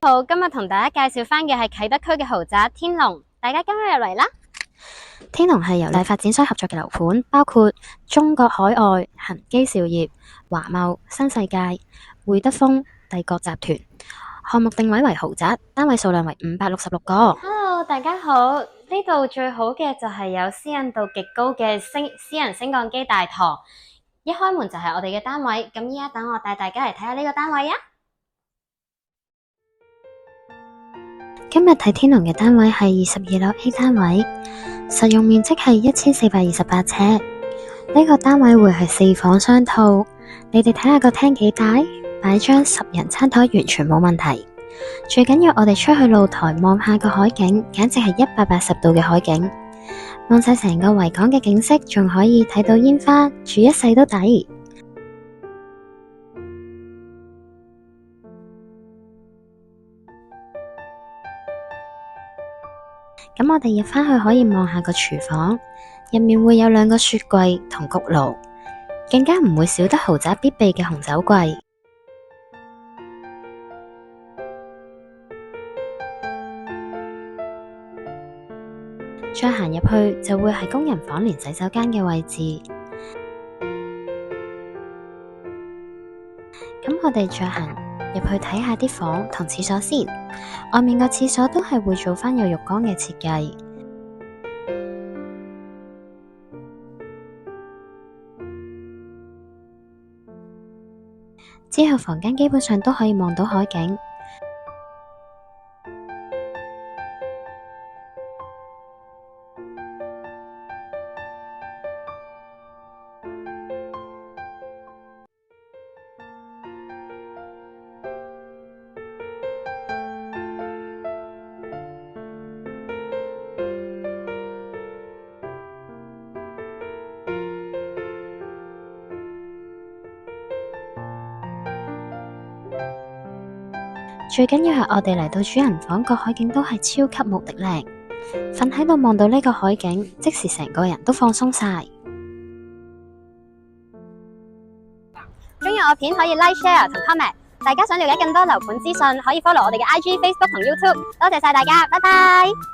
好，今日同大家介紹翻嘅係啟德區嘅豪宅天龍，大家跟我入嚟啦。天龍係由兩發展商合作嘅樓盤，包括中國海外、恒基兆業、華懋、新世界、匯德豐、帝國集團。項目定位為豪宅，單位數量為566個。Hello，大家好，呢度最好嘅就係有私隱度極高嘅私人升降機大堂，一開門就係我哋嘅單位。咁依家等我帶大家嚟睇下呢個單位啊！今日睇天龍嘅單位係22樓 A 單位，實用面積係1428尺。呢個單位會係4房雙套，你哋睇下個廳幾大，擺張10人餐台完全冇問題。最緊要我哋出去露台望下個海景，簡直係180度嘅海景，望晒成個維港嘅景色，仲可以睇到煙花，住一世都抵。咁我哋入返去可以望下個廚房，入面會有2個雪櫃同焗爐，更加唔會少得豪宅必備嘅紅酒櫃。再行入去就會係工人房連洗手間嘅位置。咁我哋再行入去睇下啲房同廁所先，外面個廁所都係會做返有浴缸嘅設計。之後房間基本上都可以望到海景。最緊要係我哋嚟到主人房，個海景都係超級無敵靚，瞓喺度望到呢個海景，即時成個人都放鬆晒。鍾意我片可以 like、share 同 comment。大家想了解更多樓盤資訊，可以 follow 我哋嘅IG、Facebook 同 YouTube。多謝晒大家，拜拜。